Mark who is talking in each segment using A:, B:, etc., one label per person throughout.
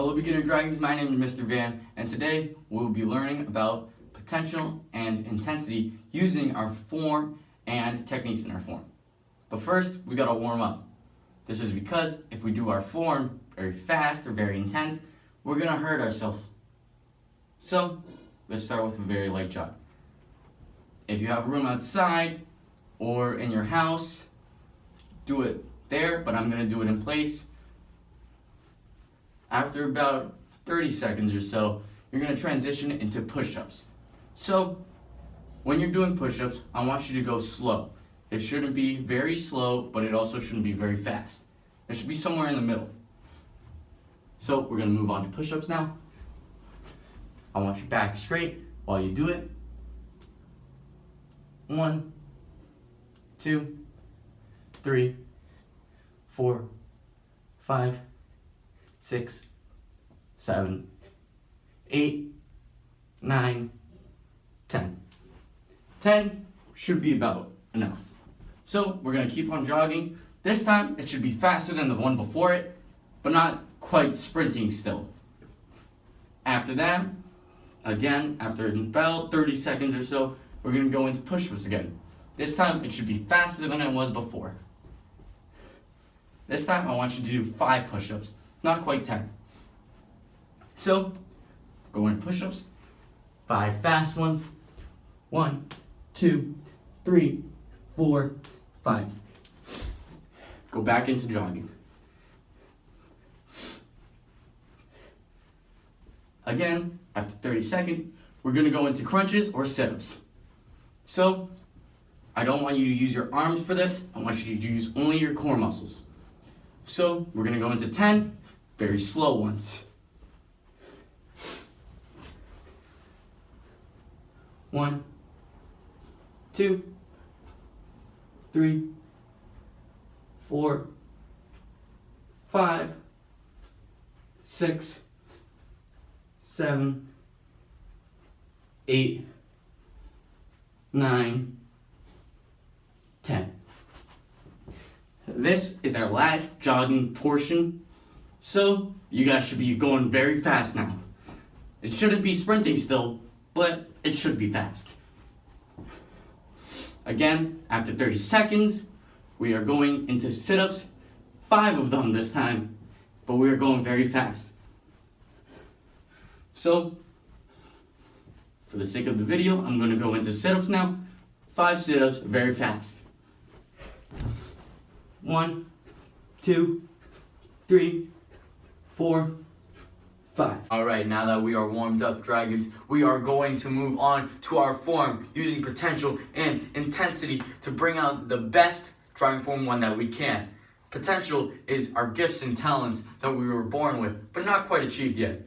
A: Hello beginner dragons, my name is Mr. Van, and today we'll be learning about potential and intensity using our form and techniques in our form. But first, we gotta warm up. This is because if we do our form very fast or very intense, we're gonna hurt ourselves. So, let's start with a very light jog. If you have room outside or in your house, do it there, but I'm gonna do it in place. After about 30 seconds or so, you're gonna transition into push-ups. So, when you're doing push-ups, I want you to go slow. It shouldn't be very slow, but it also shouldn't be very fast. It should be somewhere in the middle. So, we're gonna move on to push-ups now. I want your back straight while you do it. 1, 2, 3, 4, 5, 6, 7, 8, 9, 10. 10 should be about enough. So we're going to keep on jogging. This time it should be faster than the one before it, but not quite sprinting still. After that, again, after about 30 seconds or so, we're going to go into push-ups again. This time it should be faster than it was before. This time I want you to do 5 push-ups. Not quite 10. So, go into push-ups. 5 fast ones. 1, 2, 3, 4, 5. Go back into jogging. Again, after 30 seconds, we're going to go into crunches or sit-ups. So, I don't want you to use your arms for this. I want you to use only your core muscles. So, we're going to go into 10. Very slow ones. 1, 2, 3, 4, 5, 6, 7, 8, 9, 10. This is our last jogging portion. So, you guys should be going very fast now. It shouldn't be sprinting still, but it should be fast. Again, after 30 seconds, we are going into sit-ups, 5 of them this time, but we are going very fast. So, for the sake of the video, I'm going to go into sit-ups now. 5 sit-ups, very fast. 1, 2, 3, 4, 5. Alright, now that we are warmed up, dragons, we are going to move on to our form using potential and intensity to bring out the best Dragon Form 1 that we can. Potential is our gifts and talents that we were born with, but not quite achieved yet.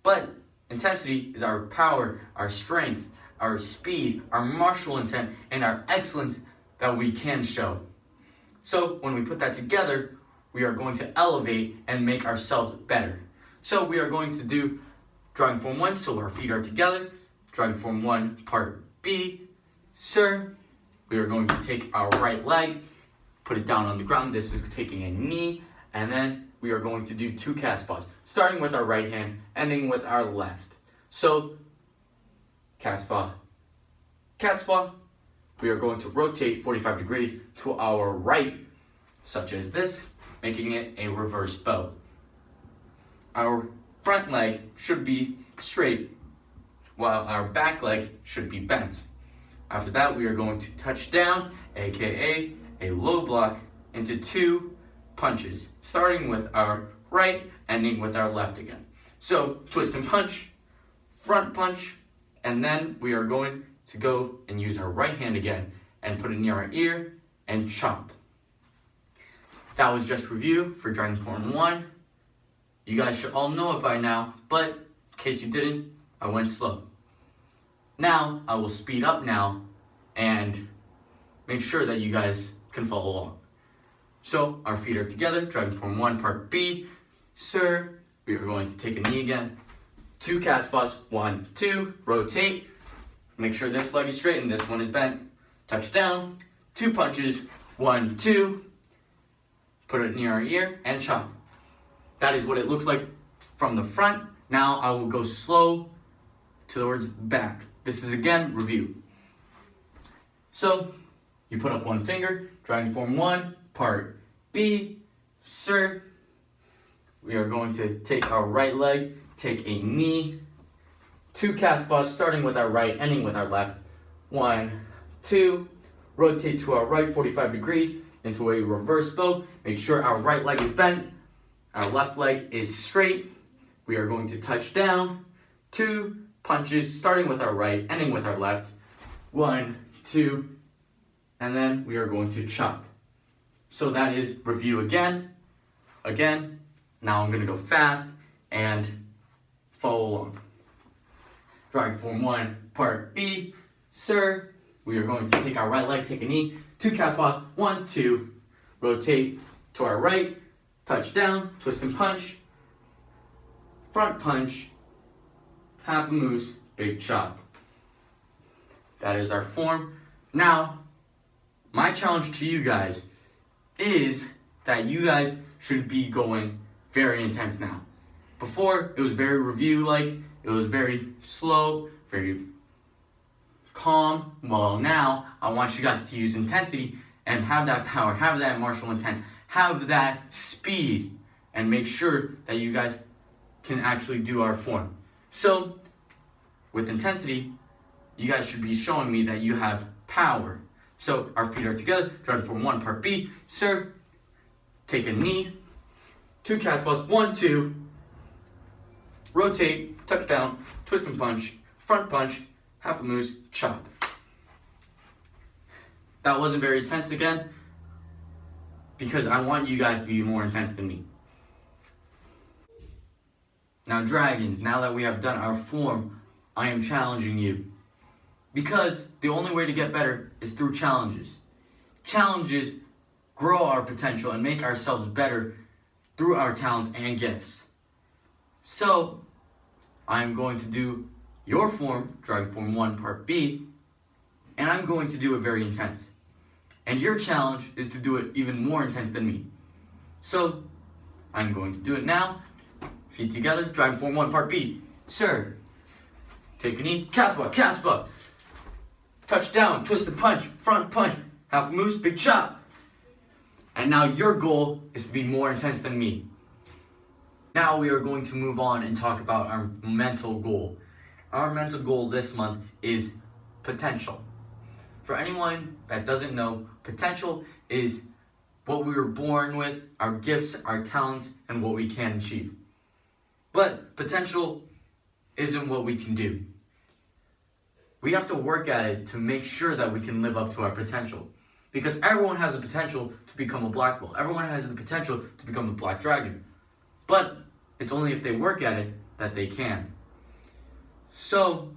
A: But intensity is our power, our strength, our speed, our martial intent, and our excellence that we can show. So when we put that together, we are going to elevate and make ourselves better. So we are going to do Dragon Form 1, so our feet are together. Dragon Form 1, part B. Sir, we are going to take our right leg, put it down on the ground. This is taking a knee. And then we are going to do 2 cat spas, starting with our right hand, ending with our left. So, cat spa, cat spa. We are going to rotate 45 degrees to our right, such as this, making it a reverse bow. Our front leg should be straight, while our back leg should be bent. After that, we are going to touch down, aka a low block, into 2 punches, starting with our right, ending with our left again. So, twist and punch, front punch, and then we are going to go and use our right hand again and put it near our ear and chop. That was just review for Dragon Form 1. You guys should all know it by now, but in case you didn't, I went slow. Now, I will speed up now and make sure that you guys can follow along. So, our feet are together, Dragon Form 1, part B. Sir, we are going to take a knee again. 2 cat spas, 1, 2, rotate. Make sure this leg is straight and this one is bent. Touch down, 2 punches, 1, 2. Put it near our ear and chop. That is what it looks like from the front. Now I will go slow towards the back. This is again review. So you put up one finger, dragon form 1, part B. Sir, we are going to take our right leg, take a knee, 2 calf spots starting with our right, ending with our left. 1, 2, rotate to our right 45 degrees into a reverse bow. Make sure our right leg is bent, our left leg is straight. We are going to touch down, 2 punches starting with our right, ending with our left. 1, 2, and then we are going to chop. So that is review again. Now I'm going to go fast and follow along. Dragon form 1, part B. Sir, we are going to take our right leg, take a knee, 2 calf spots, 1, 2, rotate to our right, touch down, twist and punch, front punch, half a moose, big chop. That is our form. Now, my challenge to you guys is that you guys should be going very intense now. Before, it was very review-like, it was very slow, very calm. Well, now, I want you guys to use intensity and have that power, have that martial intent, have that speed, and make sure that you guys can actually do our form. So, with intensity, you guys should be showing me that you have power. So, our feet are together, dragon form 1, part B. Sir, take a knee, 2 calf spots, 1, 2, rotate, touch down, twist and punch, front punch, half a moose, chop. That wasn't very intense again, because I want you guys to be more intense than me. Now dragons, now that we have done our form, I am challenging you. Because the only way to get better is through challenges. Challenges grow our potential and make ourselves better through our talents and gifts. So, I'm going to do your form, dragon form 1, part B, and I'm going to do it very intense. And your challenge is to do it even more intense than me. So, I'm going to do it now. Feet together, dragon form 1, part B. Sir, take a knee, calf spot. Touch down, twist and punch, front punch, half a moose, big chop. And now your goal is to be more intense than me. Now we are going to move on and talk about our mental goal. Our mental goal this month is potential. For anyone that doesn't know, potential is what we were born with, our gifts, our talents, and what we can achieve. But potential isn't what we can do. We have to work at it to make sure that we can live up to our potential. Because everyone has the potential to become a black belt. Everyone has the potential to become a black dragon. But it's only if they work at it that they can. So,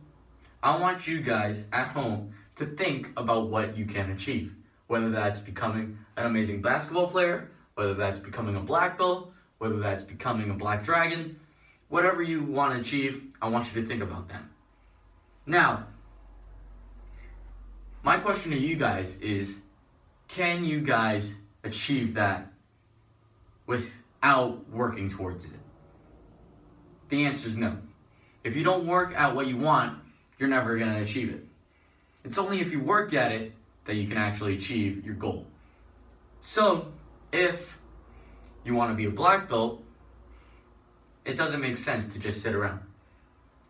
A: I want you guys at home to think about what you can achieve. Whether that's becoming an amazing basketball player, whether that's becoming a black belt, whether that's becoming a black dragon, whatever you want to achieve, I want you to think about that. Now, my question to you guys is, can you guys achieve that without working towards it? The answer is no. If you don't work at what you want, you're never going to achieve it. It's only if you work at it that you can actually achieve your goal. So, if you want to be a black belt, it doesn't make sense to just sit around.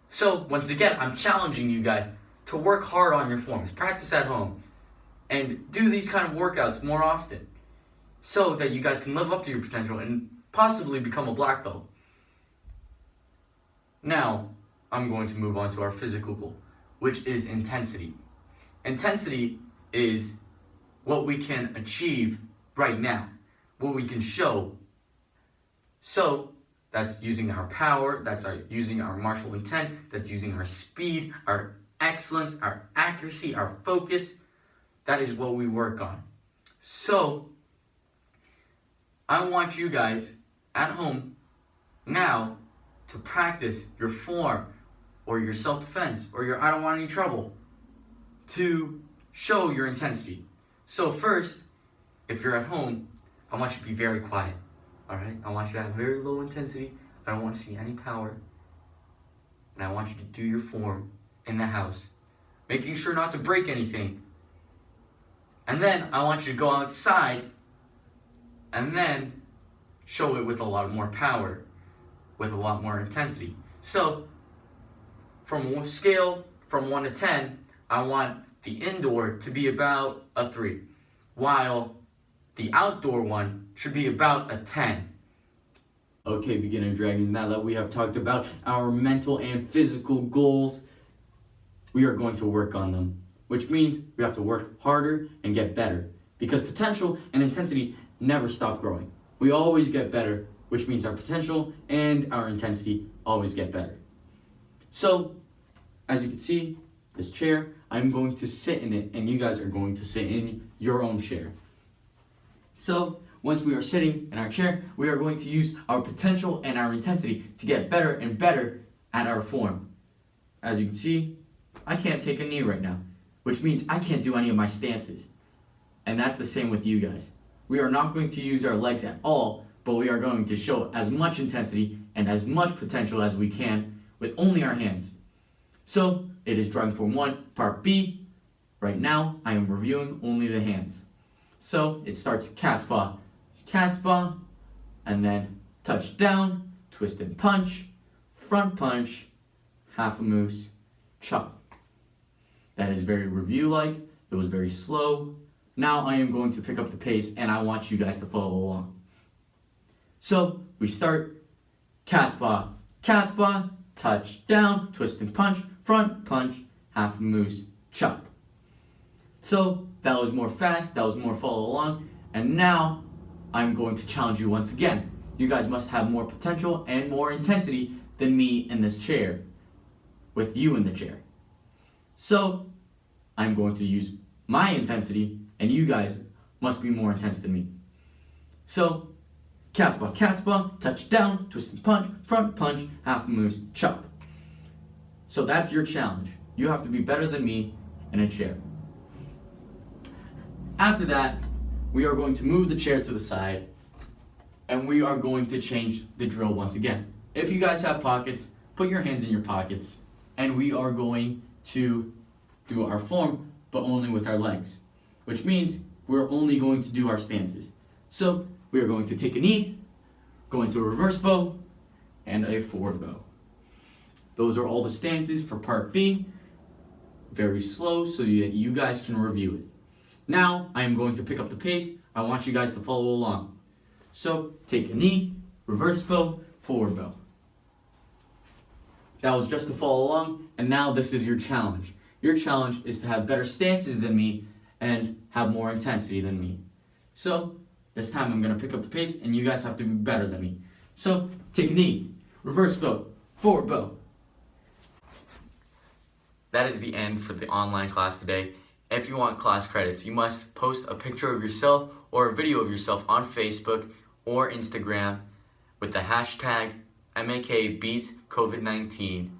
A: So, once again, I'm challenging you guys to work hard on your forms, practice at home, and do these kind of workouts more often so that you guys can live up to your potential and possibly become a black belt. Now, I'm going to move on to our physical goal, which is intensity. Intensity is what we can achieve right now, what we can show. So, that's using our power, that's using our martial intent, that's using our speed, our excellence, our accuracy, our focus. That is what we work on. So, I want you guys at home now to practice your form or your self-defense or your I don't want any trouble to show your intensity. So first, if you're at home, I want you to be very quiet. Alright? I want you to have very low intensity. I don't want to see any power. And I want you to do your form in the house, making sure not to break anything. And then I want you to go outside and then show it with a lot more power, with a lot more intensity. So, from a scale from 1 to 10, I want the indoor to be about a 3, while the outdoor one should be about a 10. Okay, beginner dragons, now that we have talked about our mental and physical goals, we are going to work on them, which means we have to work harder and get better, because potential and intensity never stop growing. We always get better, which means our potential and our intensity always get better. So, as you can see, this chair, I'm going to sit in it, and you guys are going to sit in your own chair. So, once we are sitting in our chair, we are going to use our potential and our intensity to get better and better at our form. As you can see, I can't take a knee right now, which means I can't do any of my stances. And that's the same with you guys. We are not going to use our legs at all, but we are going to show as much intensity and as much potential as we can with only our hands. So, it is drawing form 1, part B. Right now, I am reviewing only the hands. So, it starts cat's paw, and then touch down, twist and punch, front punch, half a moose, chop. That is very review-like. It was very slow. Now I am going to pick up the pace, and I want you guys to follow along. So, we start cat's paw, touch down, twist and punch, front punch, half a moose, chop. So, that was more fast, that was more follow along, and now I'm going to challenge you once again. You guys must have more potential and more intensity than me in this chair, with you in the chair. So, I'm going to use my intensity, and you guys must be more intense than me. So, cat's paw, touch down, twist and punch, front punch, half a moose, chop. So that's your challenge. You have to be better than me in a chair. After that, we are going to move the chair to the side, and we are going to change the drill once again. If you guys have pockets, put your hands in your pockets, and we are going to do our form, but only with our legs, which means we're only going to do our stances. So we are going to take a knee, go into a reverse bow, and a forward bow. Those are all the stances for part B. Very slow so that you guys can review it. Now, I am going to pick up the pace. I want you guys to follow along. So, take a knee, reverse bow, forward bow. That was just to follow along, and now this is your challenge. Your challenge is to have better stances than me and have more intensity than me. So, this time I'm going to pick up the pace, and you guys have to be better than me. So, take a knee, reverse bow, forward bow. That is the end for the online class today. If you want class credits, you must post a picture of yourself or a video of yourself on Facebook or Instagram with the hashtag MAKBeatsCovid-19